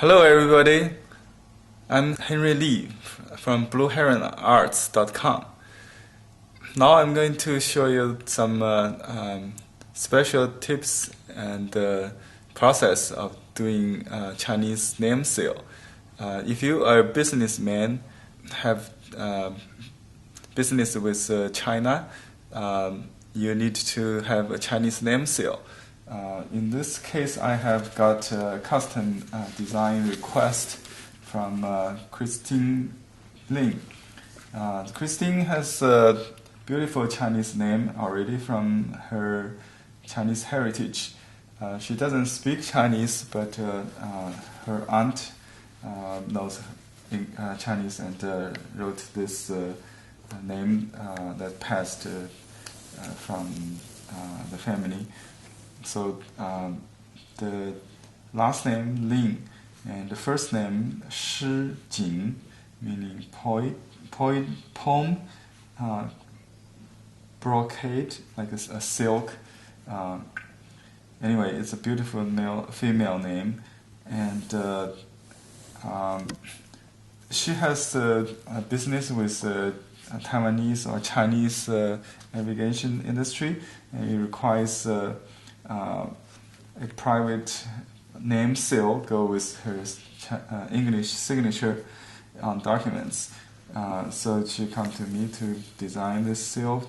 Hello everybody, I'm Henry Lee from BlueHeronArts.com. Now I'm going to show you some special tips and process of doing Chinese name sale. If you are a businessman, have business with China, you need to have a Chinese name sale. In this case, I have got a custom design request from Christine Lin. Christine has a beautiful Chinese name already from her Chinese heritage. She doesn't speak Chinese, but her aunt knows Chinese and wrote this name that passed from the family. So the last name Lin and the first name Shi Jing, meaning poem, brocade, like a silk. Anyway, it's a beautiful female name, and she has a business with Taiwanese or Chinese navigation industry, and it requires a private name seal go with her English signature on documents. So she come to me to design this seal,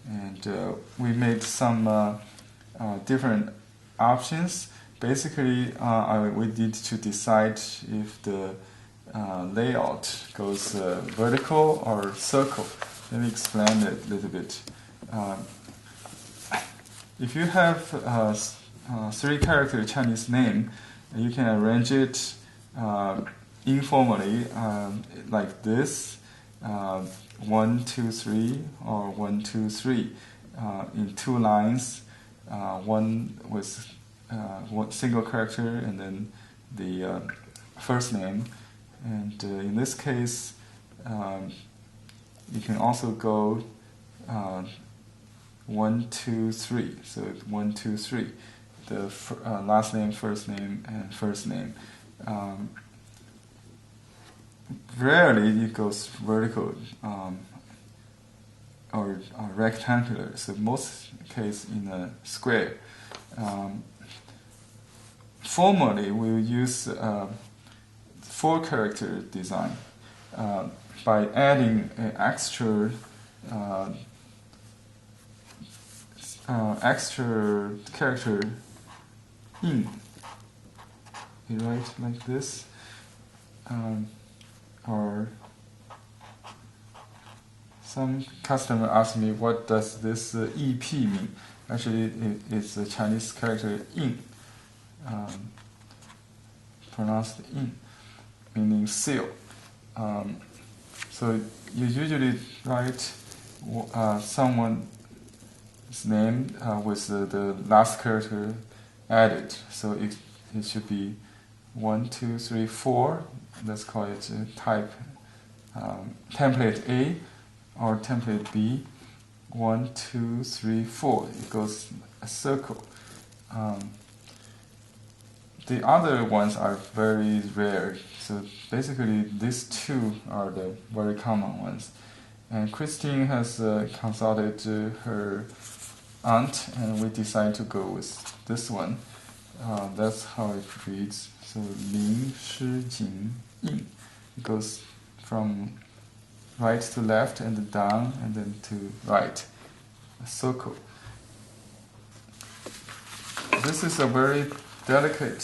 and we made some different options. Basically, we need to decide if the layout goes vertical or circle. Let me explain it a little bit. If you have three-character Chinese name, you can arrange it informally, like this, 1, 2, 3, or 1, 2, 3, in two lines, one with one single character and then the first name. And in this case, you can also go 1, 2, 3. So 1, 2, 3. The last name, first name, and first name. Rarely it goes vertical or rectangular. So most case in a square. Formally, we will use 4-character design by adding an extra character in. You write like this, or some customer asked me what does this EP mean. Actually, it's a Chinese character in, pronounced in, meaning seal. So you usually write someone's name with the last character added. So it should be 1, 2, 3, 4. Let's call it type template A or template B. 1, 2, 3, 4. It goes a circle. The other ones are very rare. So basically, these two are the very common ones. And Christine has consulted her aunt, and we decided to go with this one. That's how it reads. So Lin Shi Jing Yin. It goes from right to left and then down and then to right. A circle. This is a very delicate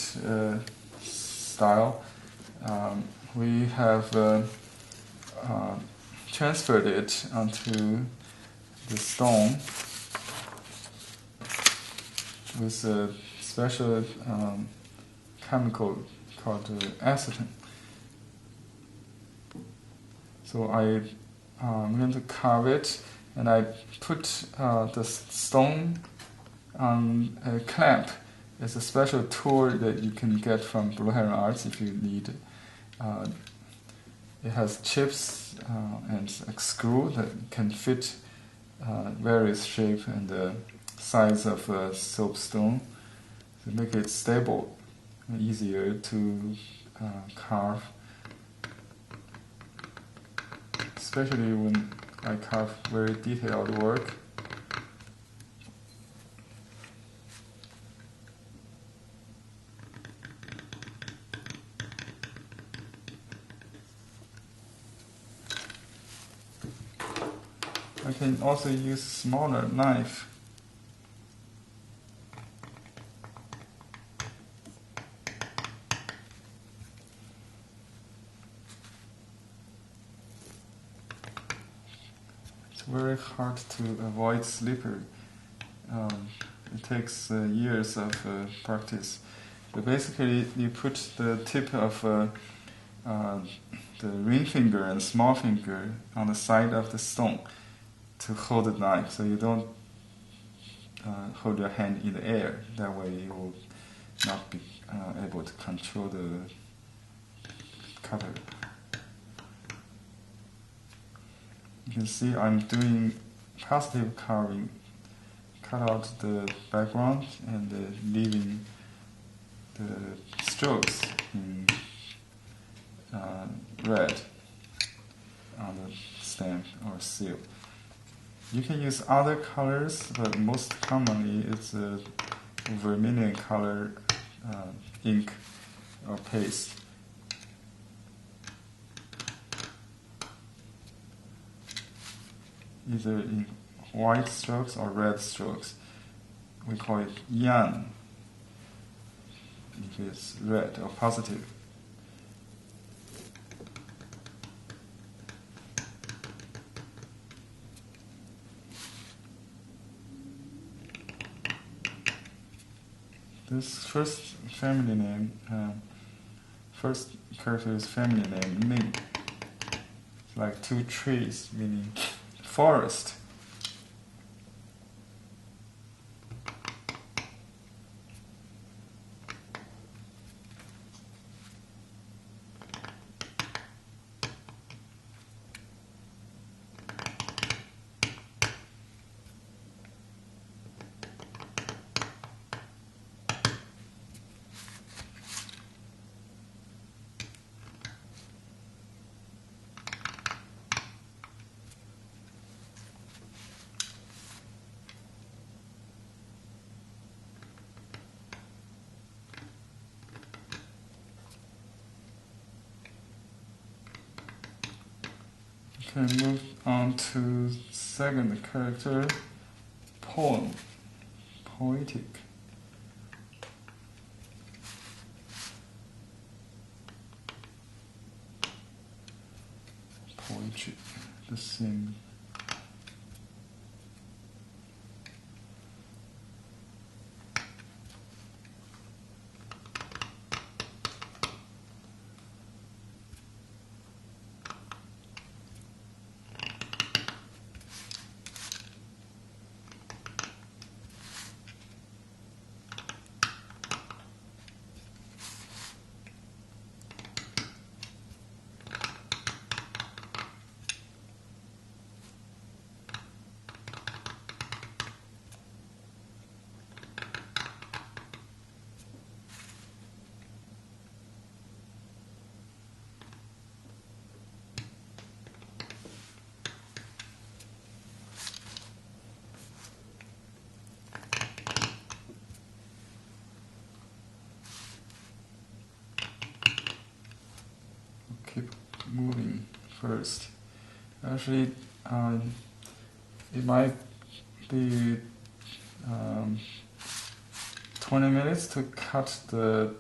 style. We have transferred it onto the stone with a special chemical called acetone. So I'm going to carve it, and I put the stone on a clamp. It's a special tool that you can get from Blue Heron Arts if you need it. It has chips and a screw that can fit various shape and size of soapstone to make it stable. easier to carve, especially when I carve very detailed work. I can also use smaller knife. It's very hard to avoid slippery. It takes years of practice. But basically, you put the tip of the ring finger and small finger on the side of the stone to hold the knife, so you don't hold your hand in the air. That way you will not be able to control the cutter. You can see I'm doing positive carving. Cut out the background and leaving the strokes in red on the stamp or seal. You can use other colors, but most commonly it's a vermilion color ink or paste. Either in white strokes or red strokes. We call it yan if it's red or positive. This first family name, first character is family name Ming. It's like two trees, meaning forest. Okay, move on to second character, poem, poetic. Poetry, the same. Keep moving first. Actually, it might be 20 minutes to cut the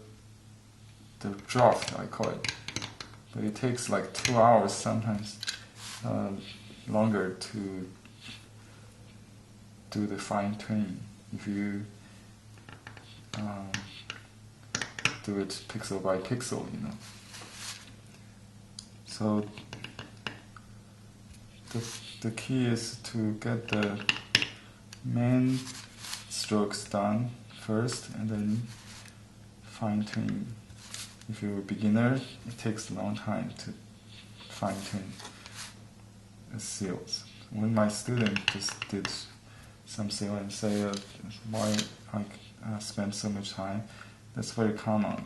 draft, I call it. But it takes like 2 hours, sometimes longer, to do the fine tuning if you do it pixel by pixel, you know. So the key is to get the main strokes done first and then fine tune. If you're a beginner, it takes a long time to fine tune the seals. When my student just did some seal and say why I spent so much time, That's very common.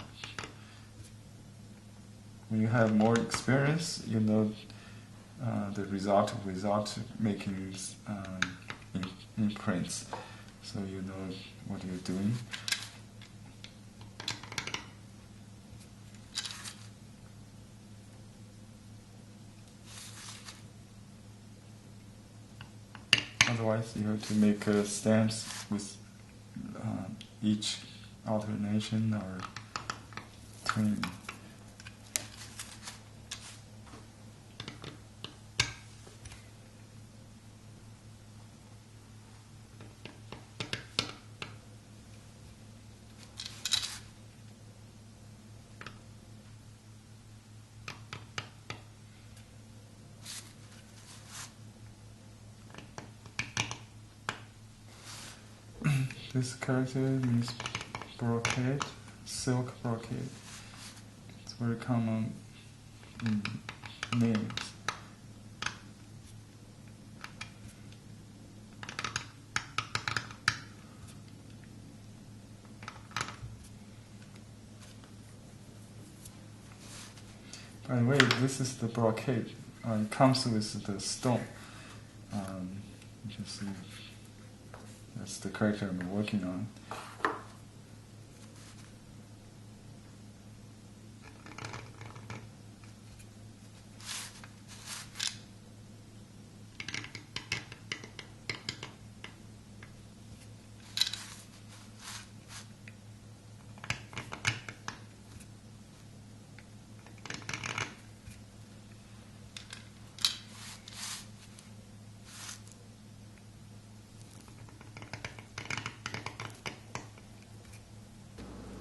When you have more experience, you know the result without making imprints, so you know what you're doing. Otherwise, you have to make stamps with each alternation or twin. This character means brocade, silk brocade. It's very common in names. By the way, this is the brocade. It comes with the stone. You can see that's the character I'm working on.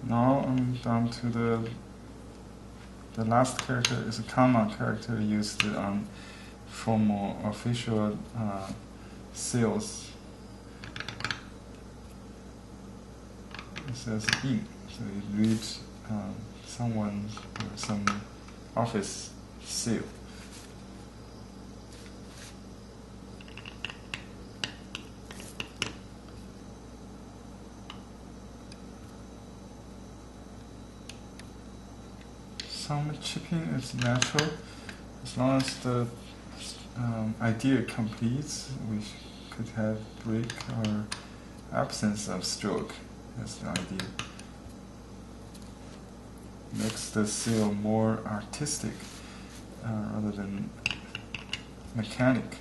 Now I'm down to the last character is a common character used on formal official seals. It says in, so it reads someone or some office seal. Some chipping is natural, as long as the idea completes. We could have break or absence of stroke. That's the idea. Makes the seal more artistic rather than mechanic.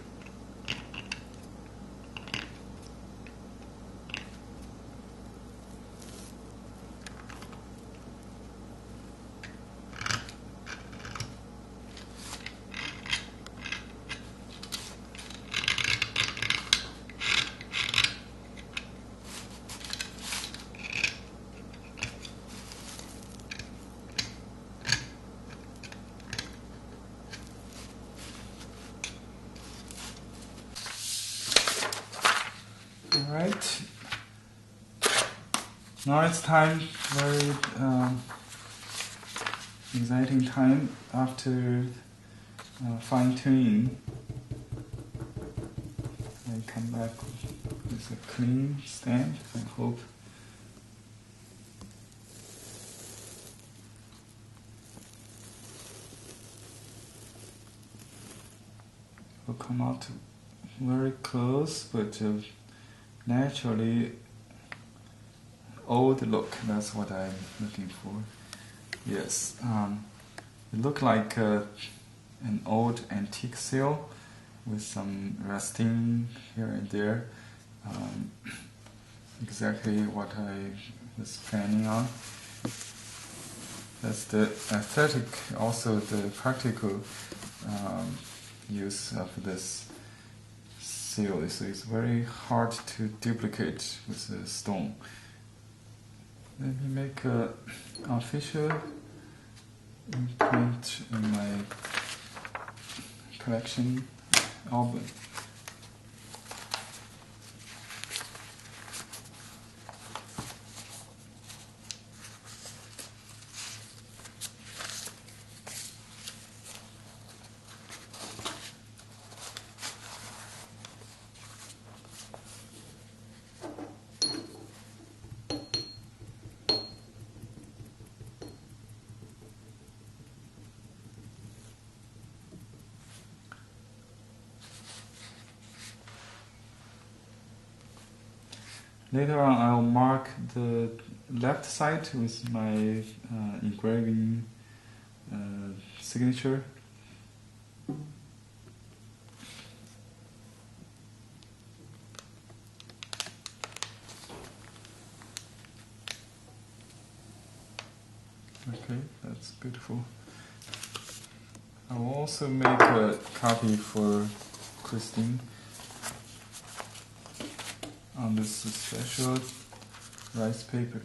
Alright, now it's time, very exciting time after fine-tuning. I come back with a clean stamp, I hope. Will come out very close, but naturally old look. That's what I'm looking for. Yes, it looked like an old antique seal with some rusting here and there. Exactly what I was planning on. That's the aesthetic, also the practical use of this seal. So it's very hard to duplicate with the stone. Let me make an official imprint in my collection album. Later on, I'll mark the left side with my engraving signature. Okay, that's beautiful. I will also make a copy for Christine on this special rice paper.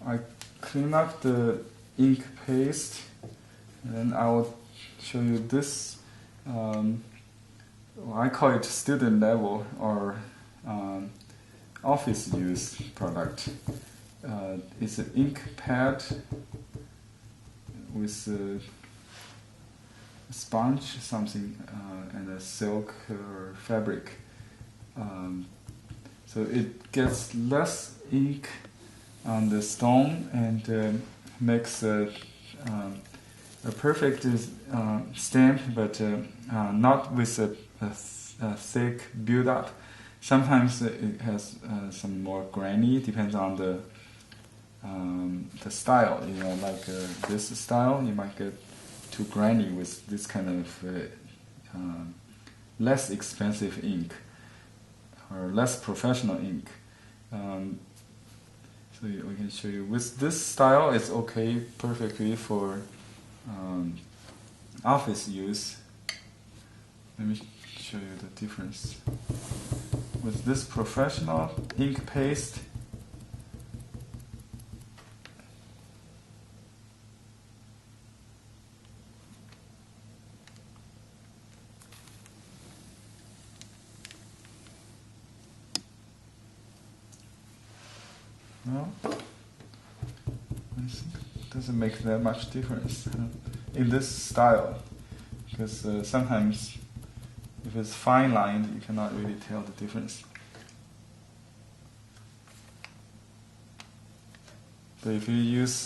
I clean up the ink paste, and then I will show you this. I call it student level or office use product. It's an ink pad with a sponge, something, and a silk or fabric. So it gets less ink on the stone and makes a perfect stamp, but not with a thick build-up. Sometimes it has some more grainy, depends on the style. You know, like this style, you might get too grainy with this kind of less expensive ink or less professional ink. So we can show you with this style. It's okay perfectly for office use. Let me show you the difference. With this professional ink paste, well, it doesn't make that much difference in this style, because sometimes if it's fine lined, you cannot really tell the difference. But if you use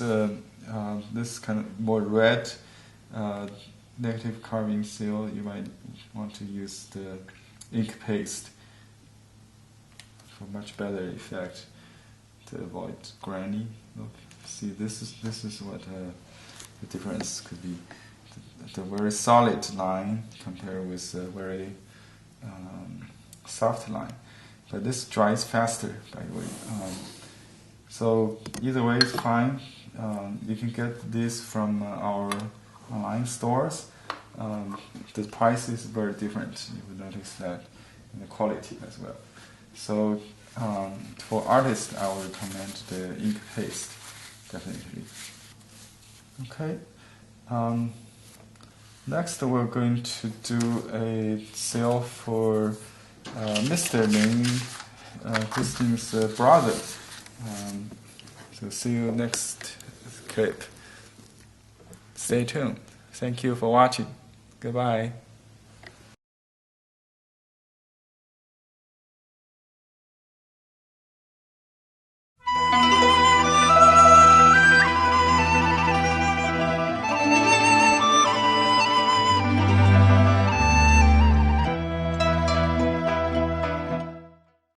this kind of more red negative carving seal, you might want to use the ink paste for much better effect to avoid grainy. Look, see, this is what the difference could be. The very solid line compared with a very soft line, but this dries faster, by the way. So either way is fine. You can get this from our online stores. The price is very different. You will notice that in the quality as well. So for artists, I would recommend the ink paste, definitely. Okay. Next, we're going to do a sale for Mr. Lin, Christine's brother. So see you next clip. Stay tuned. Thank you for watching. Goodbye.